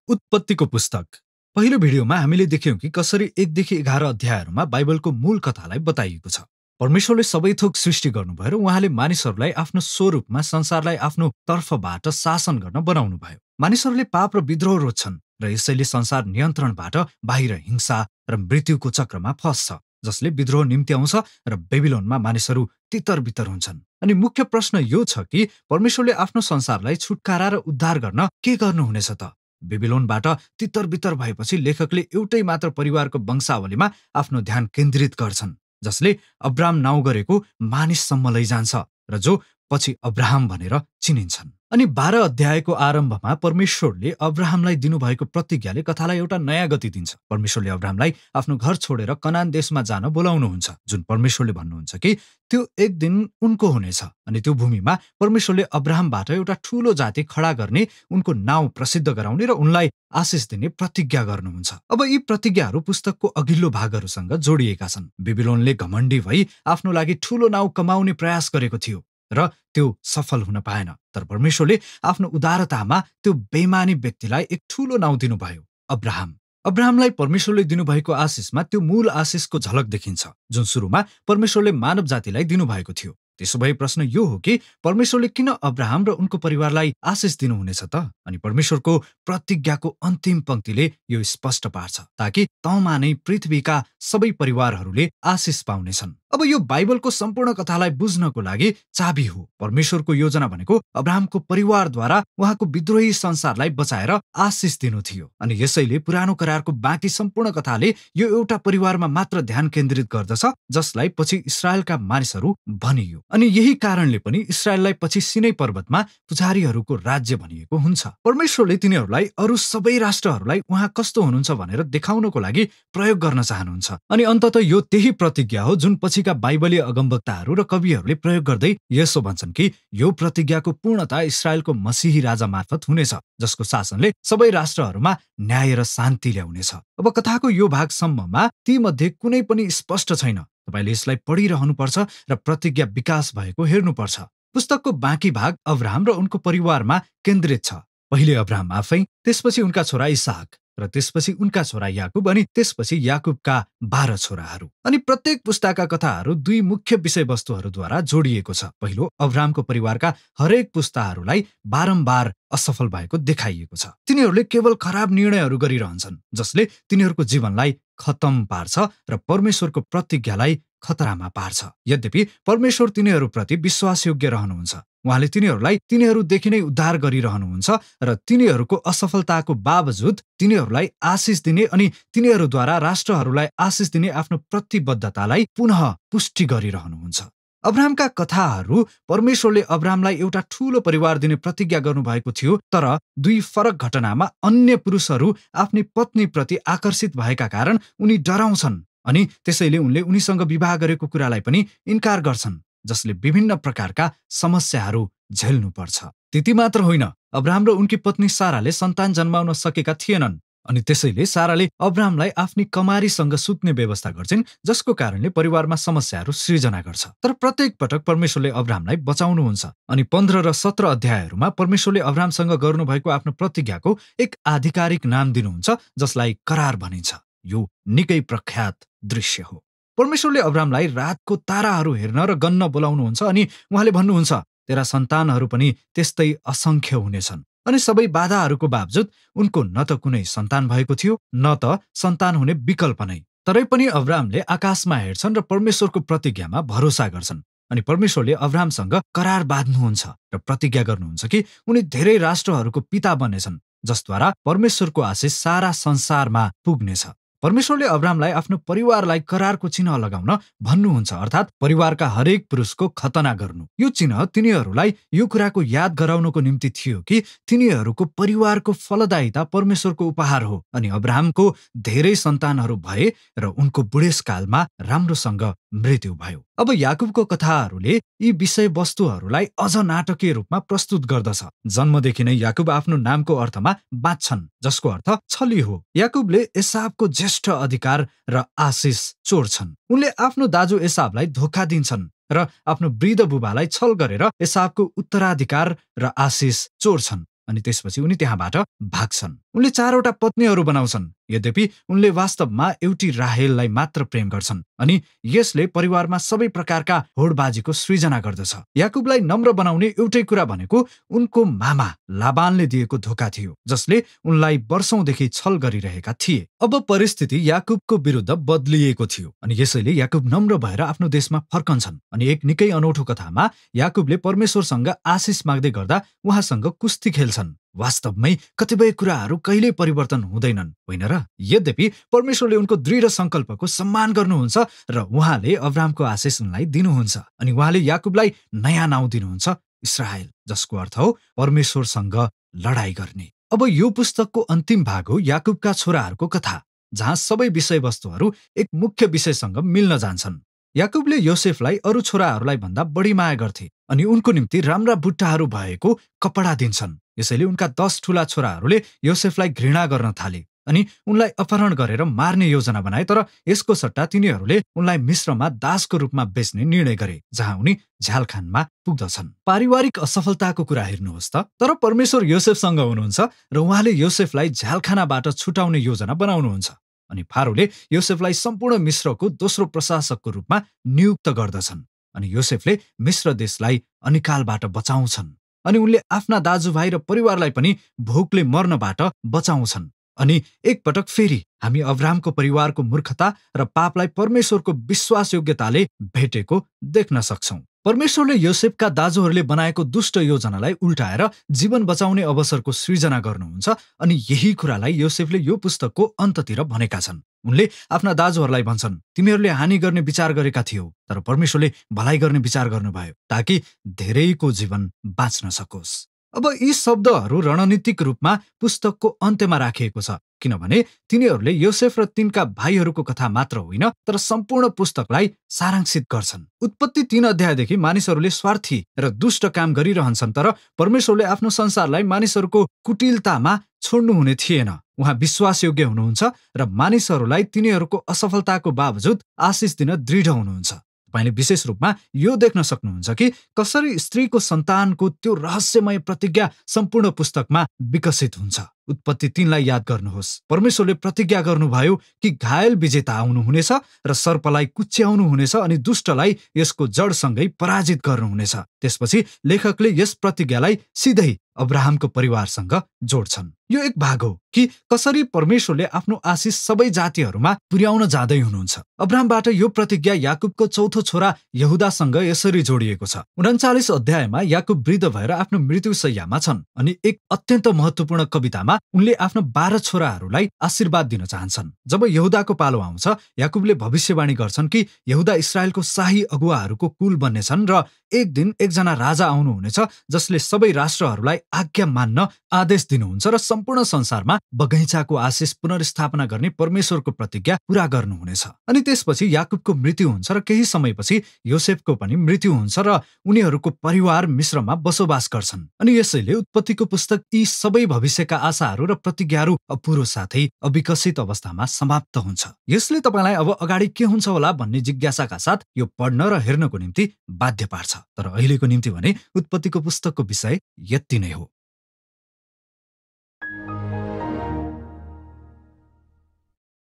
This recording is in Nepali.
उत्पत्तिको पुस्तक। पहिलो भिडियोमा हामीले देख्यौं कि कसरी 1 देखि 11 अध्यायहरूमा बाइबलको मूल कथालाई बताइएको छ। परमेश्वरले सबै थोक सृष्टि गर्नुभयो र उहाँले मानिसहरूलाई आफ्नो स्वरूपमा संसारलाई आफ्नो तर्फबाट शासन गर्न बनाउनु भयो। मानिसहरूले पाप र विद्रोह रोज्छन् र यसैले संसार नियन्त्रणबाट बाहिर हिंसा र मृत्युको चक्रमा फस्छ, जसले विद्रोह निम्त्याउँछ र बेबिलोनमा मानिसहरू तितर-बितर हुन्छन्। अनि मुख्य प्रश्न यो छ कि परमेश्वरले आफ्नो संसारलाई छुटकारा र उद्धार गर्न के गर्नुहुनेछ त? बेबिलोनबाट तितर-बितर भएपछि लेखकले एउटै मात्र परिवारको वंशावलीमा आफ्नो ध्यान केन्द्रित गर्छन्, जसले अब्राम नाउँ गरेको मानिससम्म लैजान्छ र जो पछि अब्राहम भनेर चिनिन्छन्। अनि 12 अध्यायको आरम्भमा परमेश्वरले अब्राहमलाई दिनुभएको प्रतिज्ञाले कथालाई एउटा नयाँ गति दिन्छ। परमेश्वरले अब्राहमलाई आफ्नो घर छोडेर कनान देशमा जान बोलाउनुहुन्छ, जुन परमेश्वरले भन्नुहुन्छ कि त्यो एक दिन उनको हुनेछ। अनि त्यो भूमिमा परमेश्वरले अब्राहमबाट एउटा ठूलो जाति खडा गर्ने, उनको नाउँ प्रसिद्ध गराउने र उनलाई आशिष दिने प्रतिज्ञा गर्नुहुन्छ। अब यी प्रतिज्ञाहरू पुस्तकको अघिल्लो भागहरूसँग जोडिएका छन्। बेबिलोनले घमण्डी भई आफ्नो लागि ठूलो नाउँ कमाउने प्रयास गरेको थियो र त्यो सफल हुन पाएन। तर परमेश्वरले आफ्नो उदारतामा त्यो बेइमानी व्यक्तिलाई एक ठूलो नाउँ दिनुभयो, अब्राहम। अब्राहमलाई परमेश्वरले दिनुभएको आशिषमा त्यो मूल आशिषको झलक देखिन्छ, जुन सुरुमा परमेश्वरले मानव जातिलाई दिनुभएको थियो। त्यसो भए प्रश्न यो हो कि परमेश्वरले किन अब्राहम र उनको परिवारलाई आशिष दिनुहुनेछ त? अनि परमेश्वरको प्रतिज्ञाको अन्तिम पंक्तिले यो स्पष्ट पार्छ, ताकि तँमा नै पृथ्वीका सबै परिवारहरूले आशिष पाउनेछन्। अब यो बाइबलको सम्पूर्ण कथालाई बुझ्नको लागि चाबी हो। परमेश्वरको योजना भनेको अब्राहमको परिवारद्वारा उहाँको विद्रोही संसारलाई बचाएर आशिष दिनु थियो। अनि यसैले पुरानो करारको बाँकी सम्पूर्ण कथाले यो एउटा परिवारमा मात्र ध्यान केन्द्रित गर्दछ, जसलाई पछि इस्राएलका मानिसहरू भनियो। अनि यही कारणले पनि इस्राएललाई पछि सिनै पर्वतमा पुजारीहरूको राज्य भनिएको हुन्छ। परमेश्वरले तिनीहरूलाई अरू सबै राष्ट्रहरूलाई उहाँ कस्तो हुनुहुन्छ भनेर देखाउनको लागि प्रयोग गर्न चाहनुहुन्छ। अनि अन्ततः यो त्यही प्रतिज्ञा हो जुन पछिका बाइबलीय अगमवक्ताहरू र कविहरूले प्रयोग गर्दै यसो भन्छन् कि यो प्रतिज्ञाको पूर्णता इस्राएलको मसीही राजा मार्फत हुनेछ, जसको शासनले सबै राष्ट्रहरूमा न्याय र शान्ति ल्याउनेछ। अब कथाको यो भागसम्ममा ती मध्ये कुनै पनि स्पष्ट छैन। तपाईले यसलाई पढिरहनुपर्छ र प्रतिज्ञा विकास भएको हेर्नुपर्छ। पुस्तकको बाँकी भाग अब्राहम र उनको परिवारमा केन्द्रित छ। पहिले अब्राहम आफै, त्यसपछि उनका छोरा इसहाक र त्यसपछि उनका छोरा याकुब अनि त्यसपछि याकुबका 12 छोराहरू। अनि प्रत्येक पुस्ताका कथाहरू 2 मुख्य विषयवस्तुहरूद्वारा जोडिएको छ। पहिलो, अब्राहमको परिवारका हरेक पुस्ताहरूलाई बारम्बार असफल भएको देखाइएको छ। तिनीहरूले केवल खराब निर्णयहरू गरिरहन्छन्, जसले तिनीहरूको जीवनलाई खतम पार्छ र परमेश्वरको प्रतिज्ञालाई खतरामा पार्छ। यद्यपि परमेश्वर तिनीहरूप्रति विश्वासयोग्य रहनुहुन्छ। उहाँले तिनीहरूलाई तिनीहरूदेखि नै उद्धार गरिरहनुहुन्छ र तिनीहरूको असफलताको बावजुद तिनीहरूलाई आशिष दिने अनि तिनीहरूद्वारा राष्ट्रहरूलाई आशिष दिने आफ्नो प्रतिबद्धतालाई पुनः पुष्टि गरिरहनुहुन्छ। अब्राहमका कथाहरू परमेश्वरले अब्राहमलाई एउटा ठूलो परिवार दिने प्रतिज्ञा गर्नुभएको थियो, तर 2 फरक घटनामा अन्य पुरुषहरू आफ्नी पत्नीप्रति आकर्षित भएका कारण उनी डराउँछन् अनि त्यसैले उनले उनीसँग विवाह गरेको कुरालाई पनि इन्कार गर्छन्, जसले विभिन्न प्रकारका समस्याहरू झेल्नु पर्छ। त्यति मात्र होइन, अब्राहम र उनकी पत्नी साराले सन्तान जन्माउन सकेका थिएनन् अनि त्यसैले साराले अब्राहमलाई आफ्नी कमारीसँग सुत्ने व्यवस्था गर्छिन्, जसको कारणले परिवारमा समस्याहरू सृजना गर्छ। तर प्रत्येक पटक परमेश्वरले अब्राहमलाई बचाउनुहुन्छ अनि 15 र 17 अध्यायहरूमा परमेश्वरले अब्राहमसँग गर्नुभएको आफ्नो प्रतिज्ञाको एक आधिकारिक नाम दिनुहुन्छ, जसलाई करार भनिन्छ। यो निकै प्रख्यात दृश्य हो। परमेश्वरले अब्राहमलाई रातको ताराहरू हेर्न र गन्न बोलाउनुहुन्छ अनि उहाँले भन्नुहुन्छ, तेरा सन्तानहरू पनि त्यस्तै असंख्य हुनेछन्। अनि सबै बाधाहरूको बावजुद उनको न त कुनै सन्तान भएको थियो, न त सन्तान हुने विकल्प नै। तरै पनि अब्राहमले आकाशमा हेर्छन् र परमेश्वरको प्रतिज्ञामा भरोसा गर्छन्। अनि परमेश्वरले अब्राहमसँग करार बाँध्नुहुन्छ र प्रतिज्ञा गर्नुहुन्छ कि उनी धेरै राष्ट्रहरूको पिता बन्नेछन्, जसद्वारा परमेश्वरको आशिष सारा संसारमा पुग्नेछ। परमेश्वरले अब्राहमलाई आफ्नो परिवारलाई करारको चिन्ह लगाउन भन्नुहुन्छ, अर्थात् परिवारका हरेक पुरुषको खतना गर्नु। यो चिन्ह तिनीहरूलाई यो कुराको याद गराउनको निम्ति थियो कि तिनीहरूको परिवारको फलदायिता परमेश्वरको उपहार हो। अनि अब्राहमको धेरै सन्तानहरू भए र उनको बुढेसकालमा राम्रोसँग मृत्यु भयो। अब याकुबको कथाहरूले यी विषयवस्तुहरूलाई अझ नाटकीय रूपमा प्रस्तुत गर्दछ। जन्मदेखि नै याकुब आफ्नो नामको अर्थमा बाँच्छन्, जसको अर्थ छली हो। याकुबले एसावको ज्येष्ठ अधिकार र आशिष चोर्छन्। उनले आफ्नो दाजु एसावलाई धोका दिन्छन् र आफ्नो वृद्ध बुबालाई छल गरेर एसावको उत्तराधिकार र आशिष चोर्छन्। अनि त्यसपछि उनी त्यहाँबाट भाग्छन्। उनले 4वटा पत्नीहरू बनाउँछन्, यद्यपि उनले वास्तवमा एउटी राहेललाई मात्र प्रेम गर्छन् अनि यसले परिवारमा सबै प्रकारका होडबाजीको सृजना गर्दछ। याकुबलाई नम्र बनाउने एउटै कुरा भनेको उनको मामा लाबानले दिएको धोका थियो, जसले उनलाई वर्षौंदेखि छल गरिरहेका थिए। अब परिस्थिति याकुबको विरुद्ध बदलिएको थियो अनि यसैले याकुब नम्र भएर आफ्नो देशमा फर्कन्छन् अनि एक निकै अनौठो कथामा याकुबले परमेश्वरसँग आशिष माग्दै गर्दा उहाँसँग कुस्ती खेल्छन्। वास्तवमै कतिपय कुराहरू कहिल्यै परिवर्तन हुँदैनन्, होइन र? यद्यपि परमेश्वरले उनको दृढ संकल्पको सम्मान गर्नुहुन्छ र उहाँले अब्राहमको आशिष उनलाई दिनुहुन्छ अनि उहाँले याकुबलाई नयाँ नाउँ दिनुहुन्छ, इस्राएल, जसको अर्थ हो परमेश्वरसँग लडाई गर्ने। अब यो पुस्तकको अन्तिम भाग हो याकुबका छोराहरूको कथा, जहाँ सबै विषयवस्तुहरू एक मुख्य विषयसँग मिल्न जान्छन्। याकुबले योसेफलाई अरू छोराहरूलाई भन्दा बढी माया गर्थे अनि उनको निम्ति राम्रा बुट्टाहरू भएको कपडा दिन्छन्। यसैले उनका 10 ठूला छोराहरूले योसेफलाई घृणा गर्न थाले अनि उनलाई अपहरण गरेर मार्ने योजना बनाए, तर यसको सट्टा तिनीहरूले उनलाई मिस्रमा दासको रूपमा बेच्ने निर्णय गरे, जहाँ उनी झ्यालखानमा पुग्दछन्। पारिवारिक असफलताको कुरा हेर्नुहोस् त। तर परमेश्वर योसेफसँग हुनुहुन्छ र उहाँले योसेफलाई झ्यालखानाबाट छुटाउने योजना बनाउनुहुन्छ अनि फारोले योसेफलाई सम्पूर्ण मिस्रको दोस्रो प्रशासकको रूपमा नियुक्त गर्दछन् अनि योसेफले मिस्र देशलाई अनिकालबाट बचाउँछन् अनि उनले आफ्ना दाजुभाइ र परिवारलाई पनि भोकले मर्नबाट बचाउँछन्। अनि एकपटक फेरि हामी अब्राहमको परिवारको मूर्खता र पापलाई परमेश्वरको विश्वासयोग्यताले भेटेको देख्न सक्छौं। परमेश्वरले योसेफका दाजुहरूले बनाएको दुष्ट योजनालाई उल्टाएर जीवन बचाउने अवसरको सृजना गर्नुहुन्छ अनि यही कुरालाई योसेफले यो पुस्तकको अन्ततिर भनेका छन्। उनले आफ्ना दाजुहरूलाई भन्छन्, तिमीहरूले हानि गर्ने विचार गरेका थियौ, तर परमेश्वरले भलाइ गर्ने विचार गर्नुभयो ताकि धेरैको जीवन बाँच्न सकोस्। अब यी शब्दहरू रणनीतिक रूपमा पुस्तकको अन्त्यमा राखिएको छ, किनभने तिनीहरूले योसेफ र तिनका भाइहरूको कथा मात्र होइन तर सम्पूर्ण पुस्तकलाई सारांशित गर्छन्। उत्पत्ति 3 अध्यायदेखि मानिसहरूले स्वार्थी र दुष्ट काम गरिरहन्छन्, तर परमेश्वरले आफ्नो संसारलाई मानिसहरूको कुटिलतामा छोड्नुहुने थिएन। उहाँ विश्वासयोग्य हुनुहुन्छ र मानिसहरूलाई तिनीहरूको असफलताको बावजुद आशिष दिन दृढ हुनुहुन्छ। तपाईले विशेष रूपमा यो देख्न सक्नुहुन्छ कि कसरी स्त्रीको सन्तानको त्यो रहस्यमय प्रतिज्ञा सम्पूर्ण पुस्तकमा विकसित हुन्छ। उत्पत्ति 3 लाई याद गर्नुहोस्। परमेश्वरले प्रतिज्ञा गर्नुभयो कि घायल विजेता आउनुहुनेछ र सर्पलाई कुच्याउनुहुनेछ अनि दुष्टलाई यसको जडसँगै पराजित गर्नुहुनेछ। त्यसपछि लेखकले यस प्रतिज्ञालाई सिधै अब्राहमको परिवारसँग जोड्छन्। यो एक भाग हो कि कसरी परमेश्वरले आफ्नो आशिष सबै जातिहरूमा पुर्याउन जाँदै हुनुहुन्छ। अब्राहमबाट यो प्रतिज्ञा याकुबको चौथो छोरा यहुदासँग यसरी जोडिएको छ। 39 अध्यायमा याकुब वृद्ध भएर आफ्नो मृत्युशय्यामा छन् अनि एक अत्यन्त महत्त्वपूर्ण कवितामा उनले आफ्नो 12 छोराहरूलाई आशीर्वाद दिन चाहन्छन्। जब यहुदाको पालो आउँछ, याकुबले भविष्यवाणी गर्छन् कि यहुदा इस्राएलको शाही अगुवाहरूको कुल बन्नेछन् र एक दिन एकजना राजा आउनुहुनेछ जसले सबै राष्ट्रहरूलाई आज्ञा मान्न आदेश दिनुहुन्छ र सम्पूर्ण संसारमा बगैँचाको आशिष पुनर्स्थापना गर्ने परमेश्वरको प्रतिज्ञा पूरा गर्नुहुनेछ। अनि त्यसपछि याकुबको मृत्यु हुन्छ र केही समयपछि योसेफको पनि मृत्यु हुन्छ र उनीहरूको परिवार मिस्रमा बसोबास गर्छन्। अनि यसैले उत्पत्तिको पुस्तक यी सबै भविष्यका आशाहरू र प्रतिज्ञाहरू अपुरो साथै अविकसित अवस्थामा समाप्त हुन्छ। यसले तपाईलाई अब अगाडि के हुन्छ होला भन्ने जिज्ञासाका साथ यो पढ्न र हेर्नको निम्ति बाध्य पार्छ। तर अहिलेको निम्ति भने उत्पत्तिको पुस्तकको विषय यति नै हो।